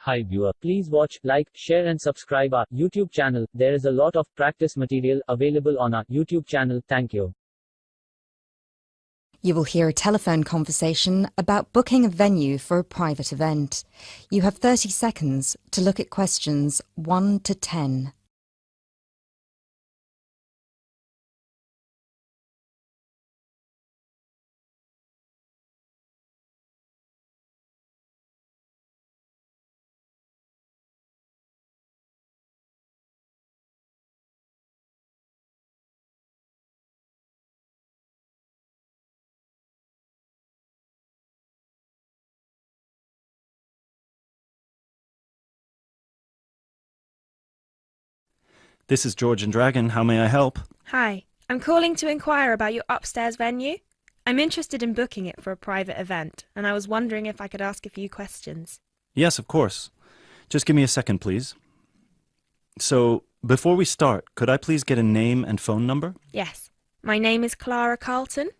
Hi viewer, please watch, like, share and subscribe our YouTube channel. There is a lot of practice material available on our YouTube channel. Thank you. You will hear a telephone conversation about booking a venue for a private event. You have 30 seconds to look at questions 1 to 10. This is George and Dragon. How may I help? Hi, I'm calling to inquire about your upstairs venue. I'm interested in booking it for a private event, and I was wondering if I could ask a few questions. Yes, of course. Just give me a second, please. So, before we start, could I please get a name and phone number? Yes, my name is Clara Carlton.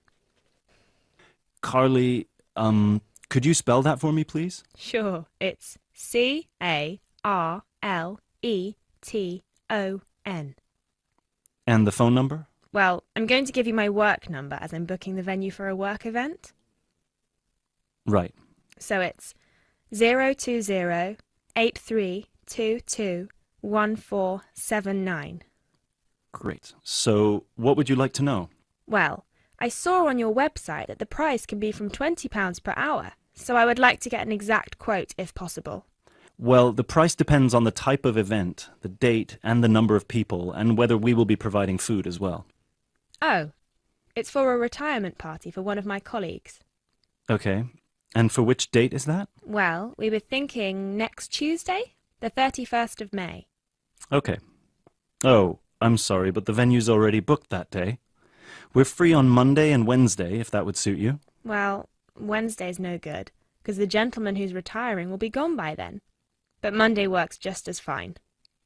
Carly, could you spell that for me, please? Sure, it's Carleton. And the phone number? Well, I'm going to give you my work number as I'm booking the venue for a work event. Right. So it's 020-8322-1479. Great. So, what would you like to know? Well, I saw on your website that the price can be from £20 per hour, so I would like to get an exact quote if possible. Well, the price depends on the type of event, the date, and the number of people, and whether we will be providing food as well. Oh, it's for a retirement party for one of my colleagues. Okay. And for which date is that? Well, we were thinking next Tuesday, the 31st of May. Okay. Oh, I'm sorry, but the venue's already booked that day. We're free on Monday and Wednesday, if that would suit you. Well, Wednesday's no good, because the gentleman who's retiring will be gone by then. But Monday works just as fine.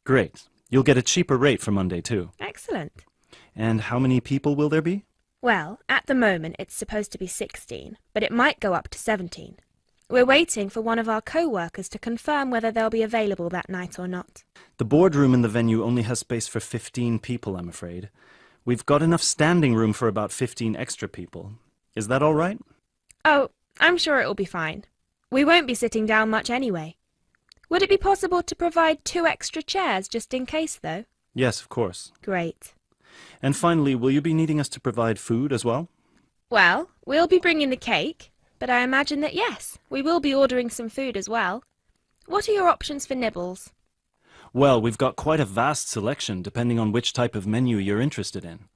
Great. You'll get a cheaper rate for Monday, too. Excellent. And how many people will there be? Well, at the moment it's supposed to be 16, but it might go up to 17. We're waiting for one of our co-workers to confirm whether they'll be available that night or not. The boardroom in the venue only has space for 15 people, I'm afraid. We've got enough standing room for about 15 extra people. Is that all right? Oh, I'm sure it'll be fine. We won't be sitting down much anyway. Would it be possible to provide 2 extra chairs just in case, though? Yes, of course. Great. And finally, will you be needing us to provide food as well? Well, we'll be bringing the cake, but I imagine that yes, we will be ordering some food as well. What are your options for nibbles? Well, we've got quite a vast selection depending on which type of menu you're interested in.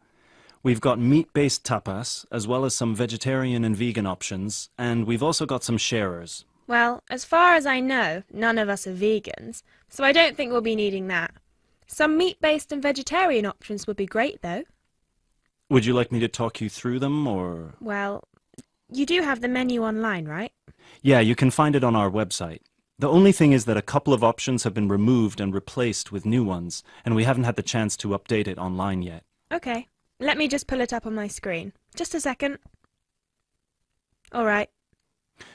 We've got meat-based tapas, as well as some vegetarian and vegan options, and we've also got some sharers. Well, as far as I know, none of us are vegans, so I don't think we'll be needing that. Some meat-based and vegetarian options would be great, though. Would you like me to talk you through them, or...? Well, you do have the menu online, right? Yeah, you can find it on our website. The only thing is that a couple of options have been removed and replaced with new ones, and we haven't had the chance to update it online yet. Okay, let me just pull it up on my screen. Just a second. All right.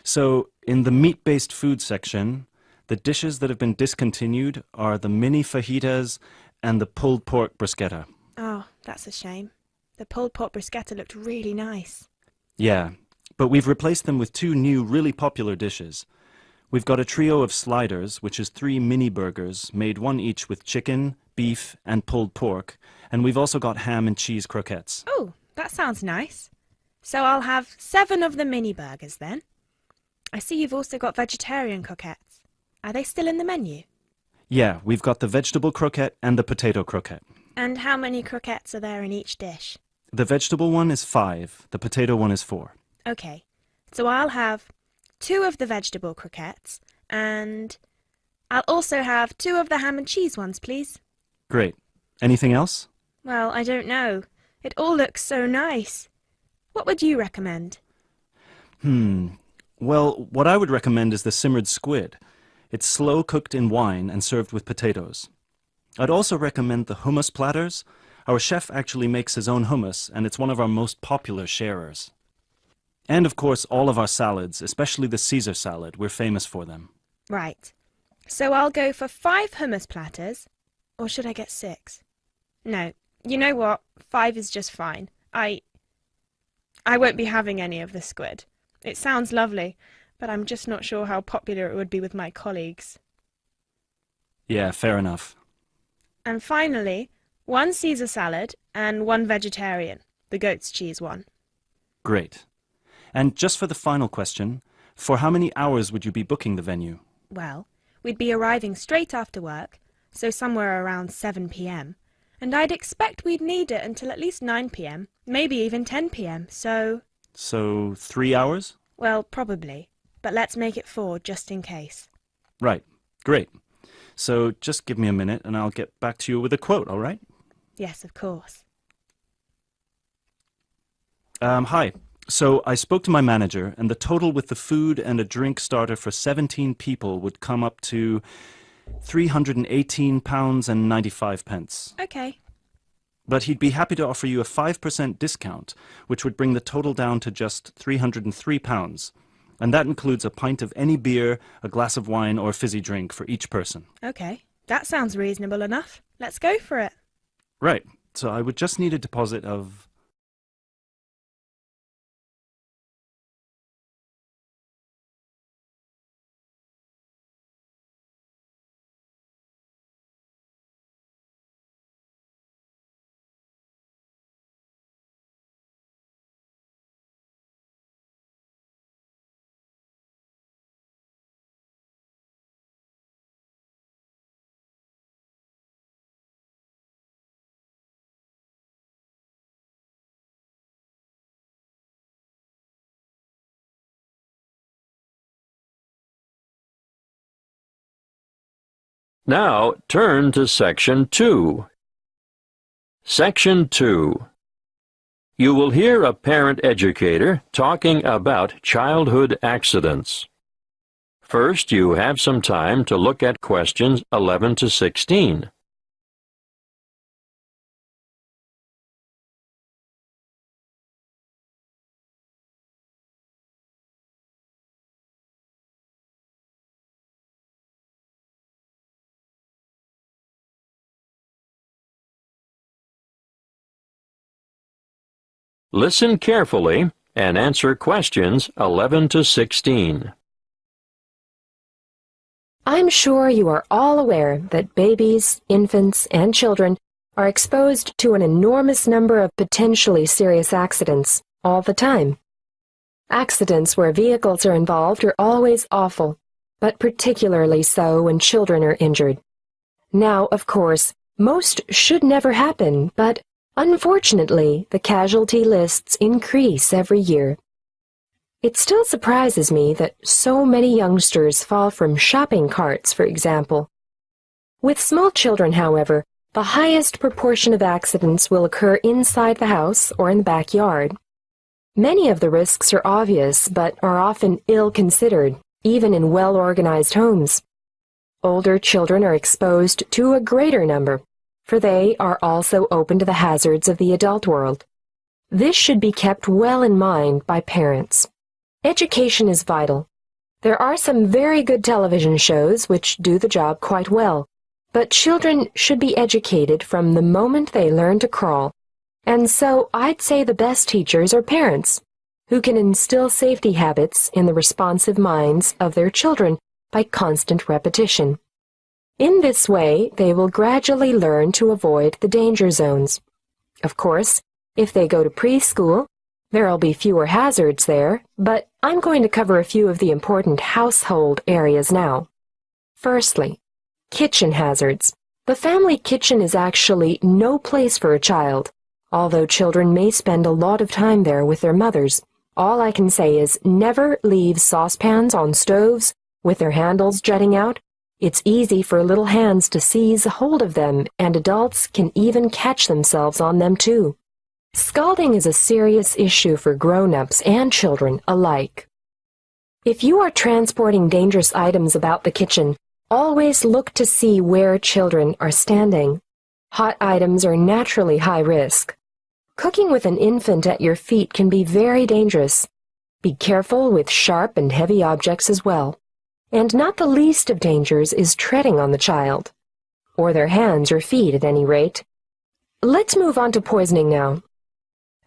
So, in the meat-based food section, the dishes that have been discontinued are the mini fajitas and the pulled pork bruschetta. Oh, that's a shame. The pulled pork bruschetta looked really nice. Yeah, but we've replaced them with 2 new really popular dishes. We've got a trio of sliders, which is 3 mini burgers, made one each with chicken, beef, and pulled pork, and we've also got ham and cheese croquettes. Oh, that sounds nice. So I'll have 7 of the mini burgers then. I see you've also got vegetarian croquettes. Are they still in the menu? Yeah, we've got the vegetable croquette and the potato croquette. And how many croquettes are there in each dish? The vegetable one is 5, the potato one is 4. Okay, so I'll have 2 of the vegetable croquettes, and I'll also have 2 of the ham and cheese ones, please. Great. Anything else? Well, I don't know. It all looks so nice. What would you recommend? Well, what I would recommend is the simmered squid. It's slow cooked in wine and served with potatoes. I'd also recommend the hummus platters. Our chef actually makes his own hummus, and it's one of our most popular sharers. And of course, all of our salads, especially the Caesar salad. We're famous for them. Right. So I'll go for 5 hummus platters. Or should I get 6? No, you know what? 5 is just fine. I won't be having any of the squid. It sounds lovely, but I'm just not sure how popular it would be with my colleagues. Yeah, fair enough. And finally, 1 Caesar salad and 1 vegetarian, the goat's cheese one. Great. And just for the final question, for how many hours would you be booking the venue? Well, we'd be arriving straight after work, so somewhere around 7 p.m. And I'd expect we'd need it until at least 9 p.m., maybe even 10 p.m., so... So 3 hours? Well, probably. But let's make it 4, just in case. Right. Great. So just give me a minute and I'll get back to you with a quote, all right? Yes, of course. Hi. So I spoke to my manager, and the total with the food and a drink starter for 17 people would come up to £318.95. Okay. But he'd be happy to offer you a 5% discount, which would bring the total down to just £303. And that includes a pint of any beer, a glass of wine, or fizzy drink for each person. Okay. That sounds reasonable enough. Let's go for it. Right. So I would just need a deposit of... Now turn to Section 2. Section 2. You will hear a parent educator talking about childhood accidents. First, you have some time to look at questions 11 to 16. Listen carefully and answer questions 11 to 16. I'm sure you are all aware that babies, infants, and children are exposed to an enormous number of potentially serious accidents all the time. Accidents where vehicles are involved are always awful, but particularly so when children are injured. Now, of course, most should never happen, but unfortunately, the casualty lists increase every year. It still surprises me that so many youngsters fall from shopping carts, for example. With small children, however, the highest proportion of accidents will occur inside the house or in the backyard. Many of the risks are obvious, but are often ill-considered, even in well-organized homes. Older children are exposed to a greater number, for they are also open to the hazards of the adult world. This should be kept well in mind by parents. Education is vital. There are some very good television shows which do the job quite well, but children should be educated from the moment they learn to crawl, and so I'd say the best teachers are parents, who can instill safety habits in the responsive minds of their children by constant repetition. In this way, they will gradually learn to avoid the danger zones. Of course, if they go to preschool, there'll be fewer hazards there, but I'm going to cover a few of the important household areas now. Firstly, kitchen hazards. The family kitchen is actually no place for a child, although children may spend a lot of time there with their mothers. All I can say is never leave saucepans on stoves with their handles jutting out. It's easy for little hands to seize hold of them, and adults can even catch themselves on them too. Scalding is a serious issue for grown-ups and children alike. If you are transporting dangerous items about the kitchen, always look to see where children are standing. Hot items are naturally high risk. Cooking with an infant at your feet can be very dangerous. Be careful with sharp and heavy objects as well. And not the least of dangers is treading on the child, or their hands or feet at any rate. Let's move on to poisoning now.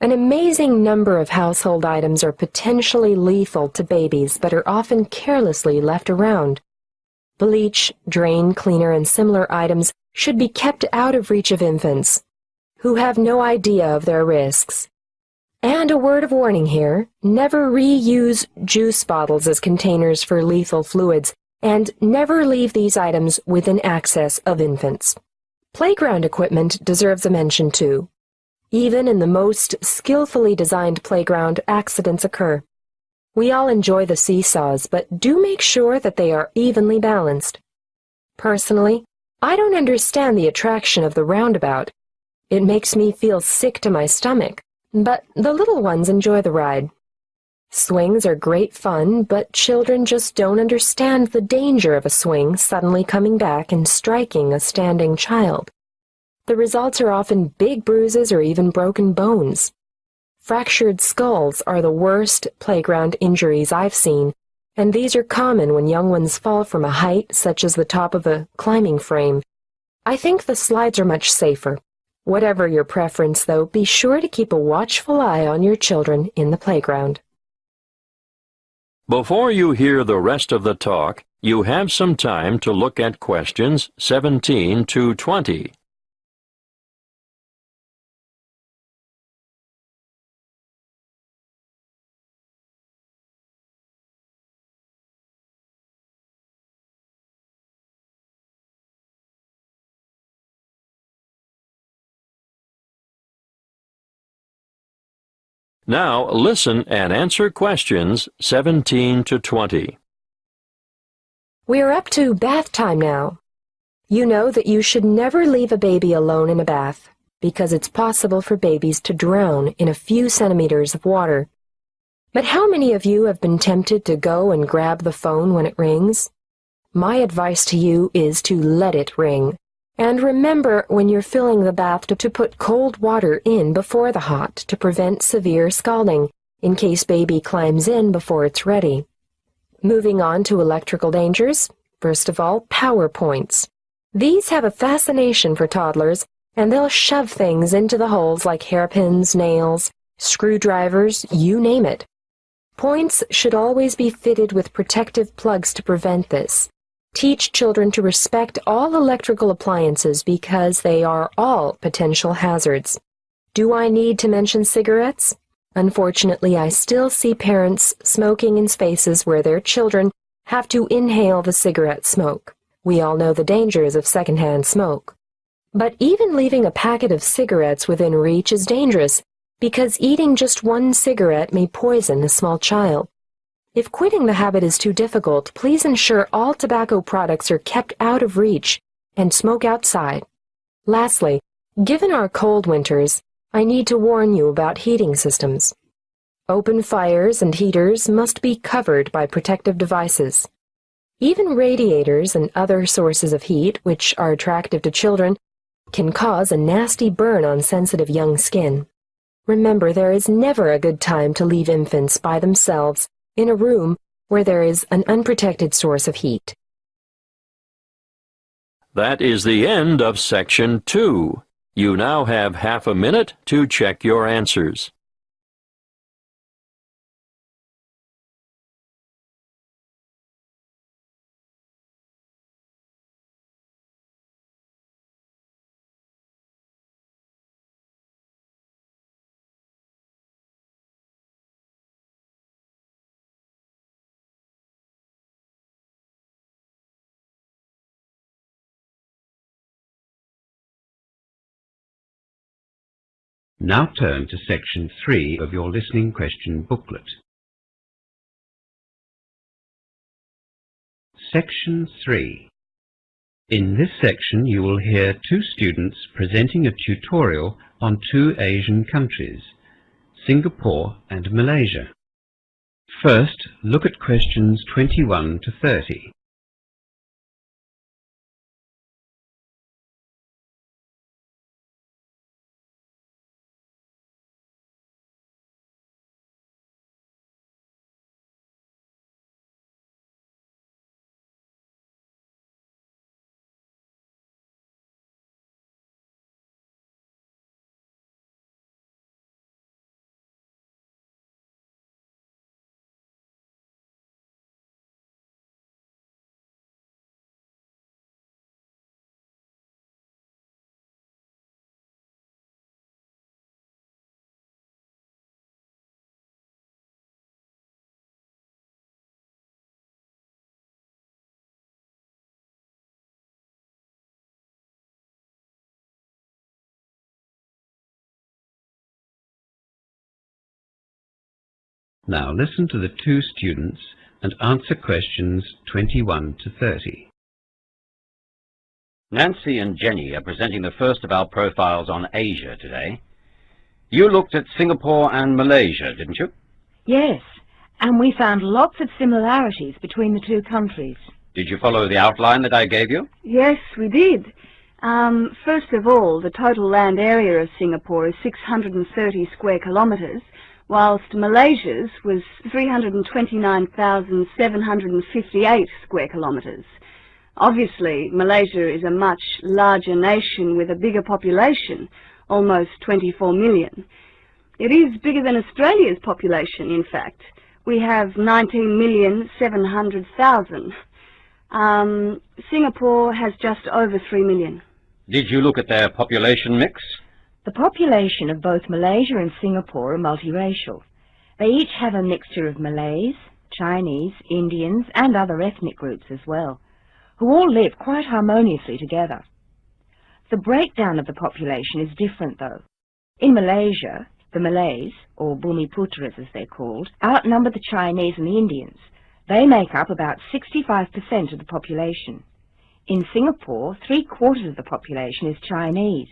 An amazing number of household items are potentially lethal to babies but are often carelessly left around. Bleach, drain cleaner, and similar items should be kept out of reach of infants, who have no idea of their risks. And a word of warning here, never reuse juice bottles as containers for lethal fluids, and never leave these items within access of infants. Playground equipment deserves a mention too. Even in the most skillfully designed playground, accidents occur. We all enjoy the seesaws, but do make sure that they are evenly balanced. Personally, I don't understand the attraction of the roundabout. It makes me feel sick to my stomach, but the little ones enjoy the ride. Swings are great fun, but children just don't understand the danger of a swing suddenly coming back and striking a standing child. The results are often big bruises or even broken bones. Fractured skulls are the worst playground injuries I've seen, and these are common when young ones fall from a height such as the top of a climbing frame. I think the slides are much safer. Whatever your preference, though, be sure to keep a watchful eye on your children in the playground. Before you hear the rest of the talk, you have some time to look at questions 17 to 20. Now listen and answer questions 17 to 20. We're up to bath time now. You know that you should never leave a baby alone in a bath, because it's possible for babies to drown in a few centimeters of water. But how many of you have been tempted to go and grab the phone when it rings? My advice to you is to let it ring. And remember when you're filling the bath to put cold water in before the hot to prevent severe scalding, in case baby climbs in before it's ready. Moving on to electrical dangers, first of all, power points. These have a fascination for toddlers, and they'll shove things into the holes like hairpins, nails, screwdrivers, you name it. Points should always be fitted with protective plugs to prevent this. Teach children to respect all electrical appliances because they are all potential hazards. Do I need to mention cigarettes? Unfortunately, I still see parents smoking in spaces where their children have to inhale the cigarette smoke. We all know the dangers of secondhand smoke. But even leaving a packet of cigarettes within reach is dangerous because eating just one cigarette may poison a small child. If quitting the habit is too difficult, please ensure all tobacco products are kept out of reach and smoke outside. Lastly, given our cold winters, I need to warn you about heating systems. Open fires and heaters must be covered by protective devices. Even radiators and other sources of heat, which are attractive to children, can cause a nasty burn on sensitive young skin. Remember, there is never a good time to leave infants by themselves in a room where there is an unprotected source of heat. That is the end of Section 2. You now have half a minute to check your answers. Now turn to Section 3 of your listening question booklet. Section 3. In this section you will hear two students presenting a tutorial on two Asian countries, Singapore and Malaysia. First, look at questions 21 to 30. Now listen to the two students and answer questions 21 to 30. Nancy and Jenny are presenting the first of our profiles on Asia today. You looked at Singapore and Malaysia, didn't you? Yes, and we found lots of similarities between the two countries. Did you follow the outline that I gave you? Yes, we did. First of all, the total land area of Singapore is 630 square kilometres, whilst Malaysia's was 329,758 square kilometres. Obviously, Malaysia is a much larger nation with a bigger population, almost 24 million. It is bigger than Australia's population, in fact. We have 19,700,000. Singapore has just over 3 million. Did you look at their population mix? The population of both Malaysia and Singapore are multiracial. They each have a mixture of Malays, Chinese, Indians, and other ethnic groups as well, who all live quite harmoniously together. The breakdown of the population is different, though. In Malaysia, the Malays, or Bumiputras as they're called, outnumber the Chinese and the Indians. They make up about 65% of the population. In Singapore, 3/4 of the population is Chinese,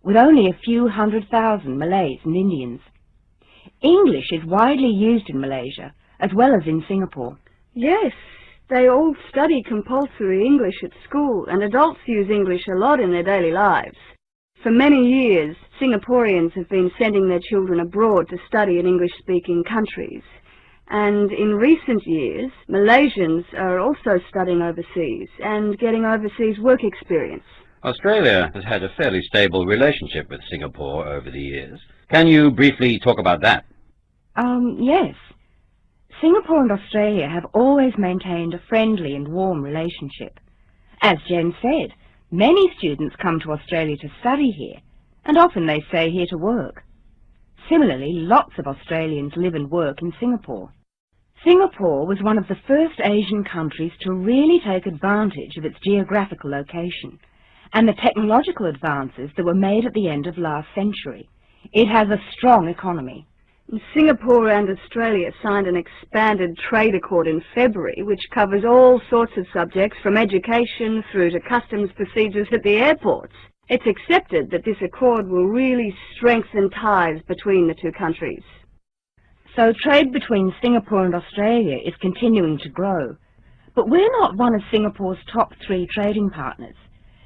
with only a few 100,000 Malays and Indians. English is widely used in Malaysia, as well as in Singapore. Yes, they all study compulsory English at school, and adults use English a lot in their daily lives. For many years, Singaporeans have been sending their children abroad to study in English-speaking countries. And in recent years, Malaysians are also studying overseas and getting overseas work experience. Australia has had a fairly stable relationship with Singapore over the years. Can you briefly talk about that? Yes. Singapore and Australia have always maintained a friendly and warm relationship. As Jen said, many students come to Australia to study here, and often they stay here to work. Similarly, lots of Australians live and work in Singapore. Singapore was one of the first Asian countries to really take advantage of its geographical location and the technological advances that were made at the end of last century. It has a strong economy. Singapore and Australia signed an expanded trade accord in February, which covers all sorts of subjects from education through to customs procedures at the airports. It's accepted that this accord will really strengthen ties between the two countries. So trade between Singapore and Australia is continuing to grow. But we're not one of Singapore's top 3 trading partners.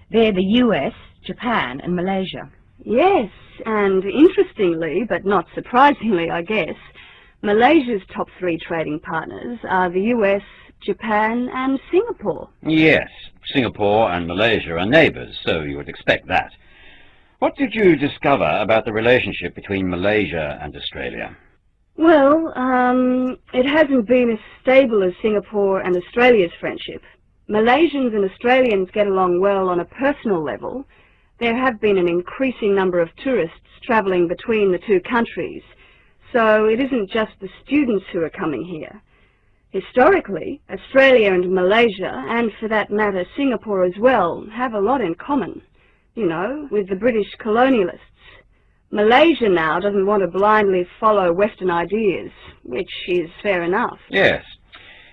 They're the US, Japan, and Malaysia. Yes, and interestingly, but not surprisingly, I guess, Malaysia's top 3 trading partners are the US, Japan, and Singapore. Yes, Singapore and Malaysia are neighbours, so you would expect that. What did you discover about the relationship between Malaysia and Australia? Well, it hasn't been as stable as Singapore and Australia's friendship. Malaysians and Australians get along well on a personal level. There have been an increasing number of tourists travelling between the two countries, so it isn't just the students who are coming here. Historically, Australia and Malaysia, and for that matter Singapore as well, have a lot in common, you know, with the British colonialists. Malaysia now doesn't want to blindly follow Western ideas, which is fair enough. Yes.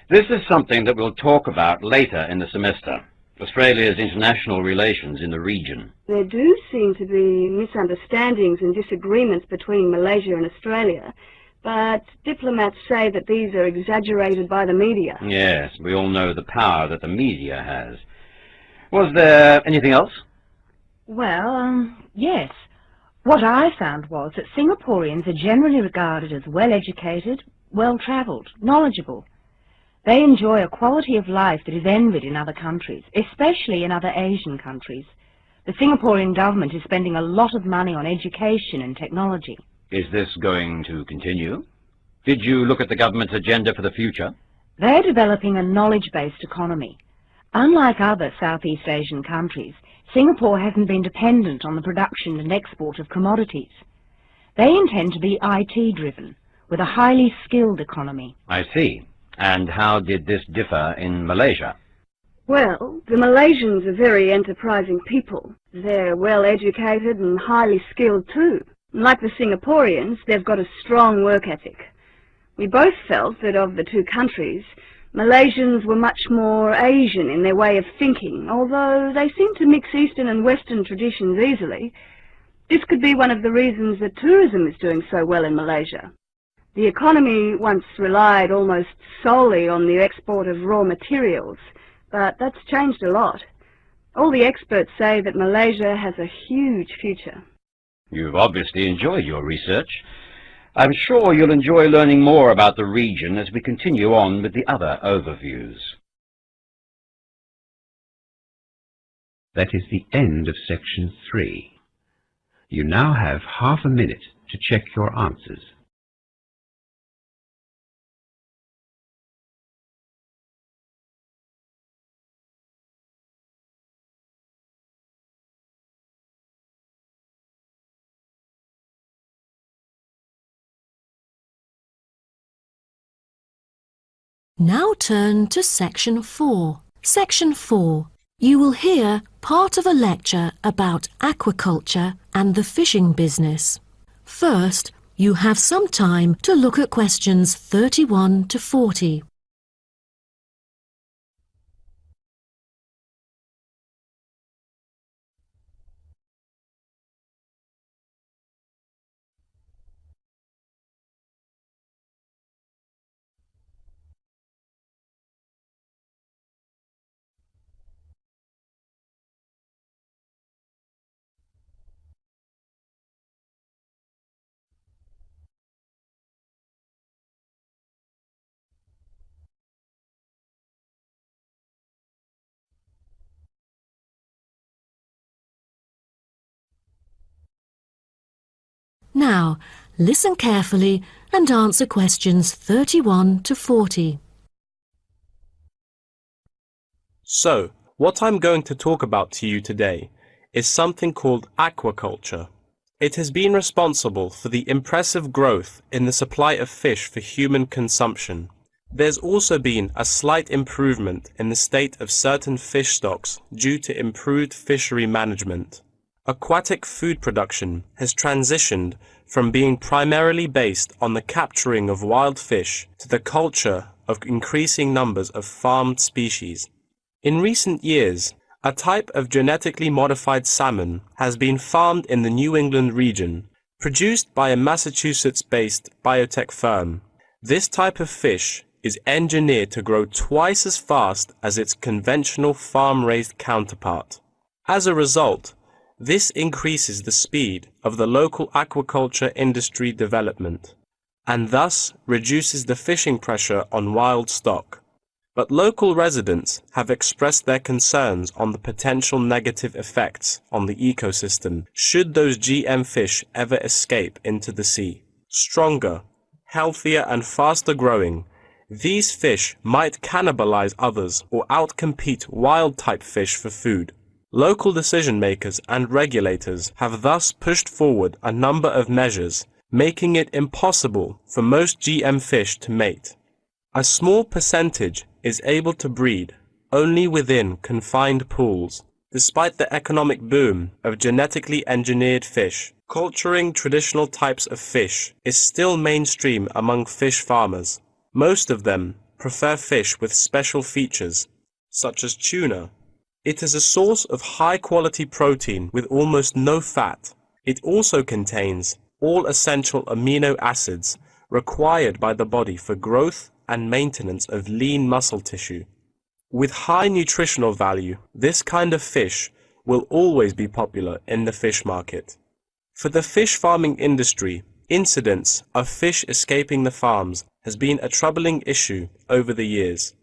This is something that we'll talk about later in the semester. Australia's international relations in the region. There do seem to be misunderstandings and disagreements between Malaysia and Australia, but diplomats say that these are exaggerated by the media. Yes, we all know the power that the media has. Was there anything else? Well, yes. What I found was that Singaporeans are generally regarded as well-educated, well-travelled, knowledgeable. They enjoy a quality of life that is envied in other countries, especially in other Asian countries. The Singaporean government is spending a lot of money on education and technology. Is this going to continue? Did you look at the government's agenda for the future? They're developing a knowledge-based economy. Unlike other Southeast Asian countries, Singapore hasn't been dependent on the production and export of commodities. They intend to be IT-driven, with a highly skilled economy. I see. And how did this differ in Malaysia? Well, the Malaysians are very enterprising people. They're well-educated and highly skilled too. Like the Singaporeans, they've got a strong work ethic. We both felt that of the two countries, Malaysians were much more Asian in their way of thinking, although they seem to mix Eastern and Western traditions easily. This could be one of the reasons that tourism is doing so well in Malaysia. The economy once relied almost solely on the export of raw materials, but that's changed a lot. All the experts say that Malaysia has a huge future. You've obviously enjoyed your research. I'm sure you'll enjoy learning more about the region as we continue on with the other overviews. That is the end of section 3. You now have half a minute to check your answers. Now turn to Section 4. Section 4. You will hear part of a lecture about aquaculture and the fishing business. First, you have some time to look at questions 31 to 40. Now, listen carefully and answer questions 31 to 40. So, what I'm going to talk about to you today is something called aquaculture. It has been responsible for the impressive growth in the supply of fish for human consumption. There's also been a slight improvement in the state of certain fish stocks due to improved fishery management. Aquatic food production has transitioned from being primarily based on the capturing of wild fish to the culture of increasing numbers of farmed species. In recent years, a type of genetically modified salmon has been farmed in the New England region, produced by a Massachusetts-based biotech firm. This type of fish is engineered to grow twice as fast as its conventional farm-raised counterpart. As a result, this increases the speed of the local aquaculture industry development, and thus reduces the fishing pressure on wild stock. But local residents have expressed their concerns on the potential negative effects on the ecosystem should those GM fish ever escape into the sea. Stronger, healthier and faster growing, these fish might cannibalize others or outcompete wild-type fish for food. Local decision-makers and regulators have thus pushed forward a number of measures, making it impossible for most GM fish to mate. A small percentage is able to breed only within confined pools. Despite the economic boom of genetically engineered fish, culturing traditional types of fish is still mainstream among fish farmers. Most of them prefer fish with special features, such as tuna. It is a source of high-quality protein with almost no fat. It also contains all essential amino acids required by the body for growth and maintenance of lean muscle tissue. With high nutritional value, this kind of fish will always be popular in the fish market. For the fish farming industry, incidents of fish escaping the farms has been a troubling issue over the years.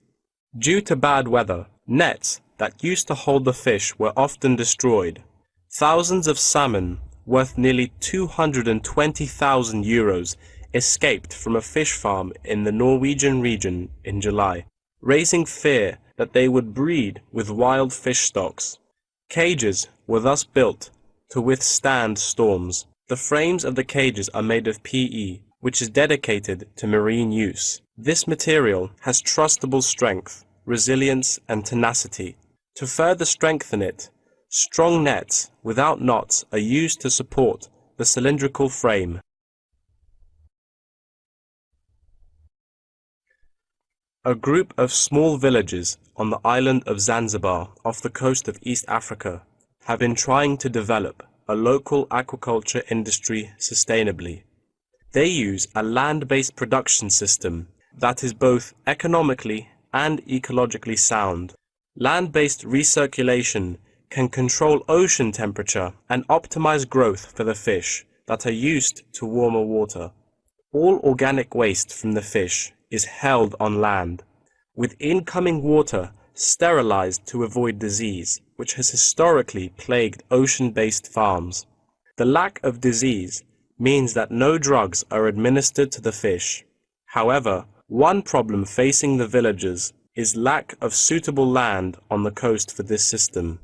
Due to bad weather, nets that used to hold the fish were often destroyed. Thousands of salmon, worth nearly 220,000 euros, escaped from a fish farm in the Norwegian region in July, raising fear that they would breed with wild fish stocks. Cages were thus built to withstand storms. The frames of the cages are made of PE, which is dedicated to marine use. This material has trustable strength, resilience and tenacity. To further strengthen it, strong nets without knots are used to support the cylindrical frame. A group of small villages on the island of Zanzibar off the coast of East Africa have been trying to develop a local aquaculture industry sustainably. They use a land-based production system that is both economically and ecologically sound. Land-based recirculation can control ocean temperature and optimize growth for the fish that are used to warmer water. All organic waste from the fish is held on land, with incoming water sterilized to avoid disease, which has historically plagued ocean-based farms. The lack of disease means that no drugs are administered to the fish. However, one problem facing the villagers is lack of suitable land on the coast for this system.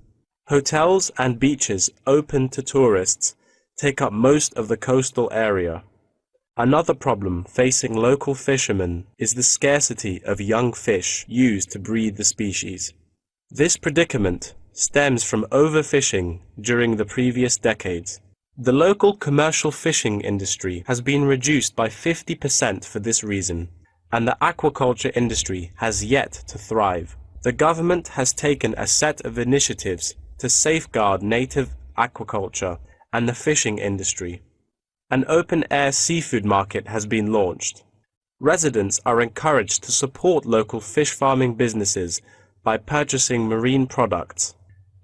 Hotels and beaches open to tourists take up most of the coastal area. Another problem facing local fishermen is the scarcity of young fish used to breed the species. This predicament stems from overfishing during the previous decades. The local commercial fishing industry has been reduced by 50% for this reason, and the aquaculture industry has yet to thrive. The government has taken a set of initiatives to safeguard native aquaculture and the fishing industry. An open-air seafood market has been launched. Residents are encouraged to support local fish farming businesses by purchasing marine products.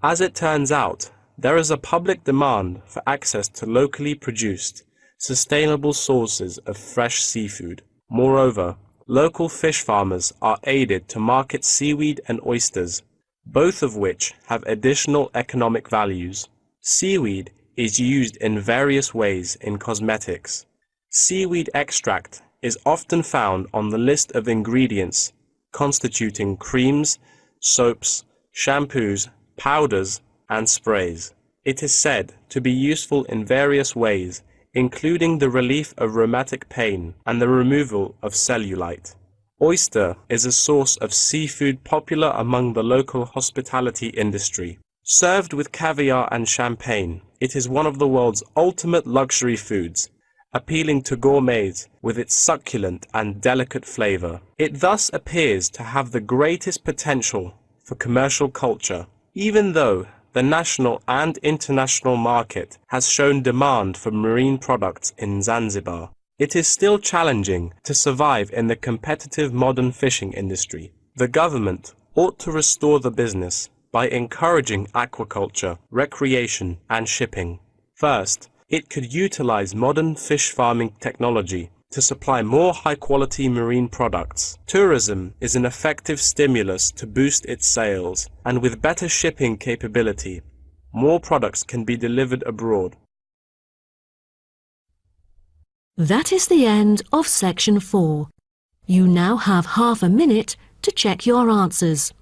As it turns out, there is a public demand for access to locally produced, sustainable sources of fresh seafood. Moreover, local fish farmers are aided to market seaweed and oysters, both of which have additional economic values. Seaweed is used in various ways in cosmetics. Seaweed extract is often found on the list of ingredients constituting creams, soaps, shampoos, powders, and sprays. It is said to be useful in various ways, including the relief of rheumatic pain and the removal of cellulite. Oyster is a source of seafood popular among the local hospitality industry. Served with caviar and champagne, it is one of the world's ultimate luxury foods, appealing to gourmets with its succulent and delicate flavor. It thus appears to have the greatest potential for commercial culture, even though the national and international market has shown demand for marine products in Zanzibar. It is still challenging to survive in the competitive modern fishing industry. The government ought to restore the business by encouraging aquaculture, recreation, and shipping. First, it could utilize modern fish farming technology to supply more high-quality marine products. Tourism is an effective stimulus to boost its sales, and with better shipping capability, more products can be delivered abroad. That is the end of section 4. You now have half a minute to check your answers.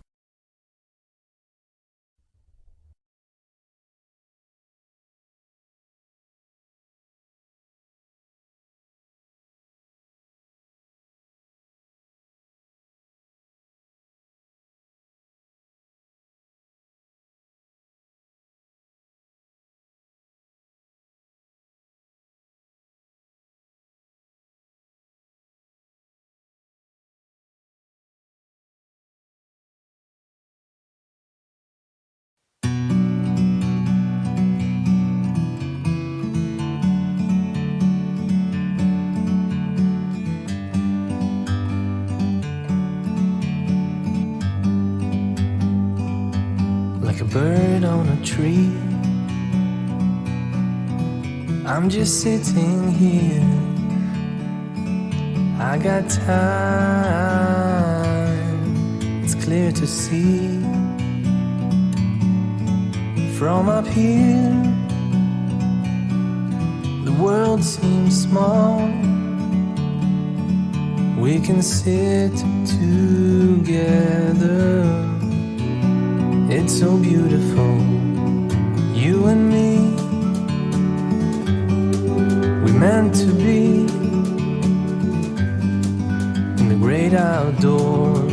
Like a bird on a tree, I'm just sitting here. I got time, it's clear to see. From up here, the world seems small. We can sit together. It's so beautiful, you and me. We meant to be in the great outdoors,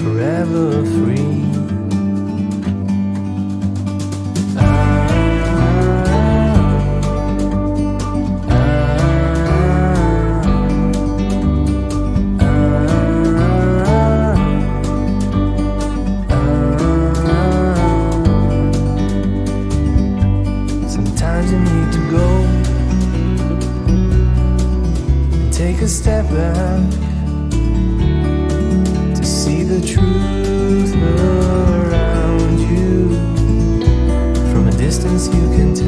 forever free. take a step back to see the truth around you. From a distance you can tell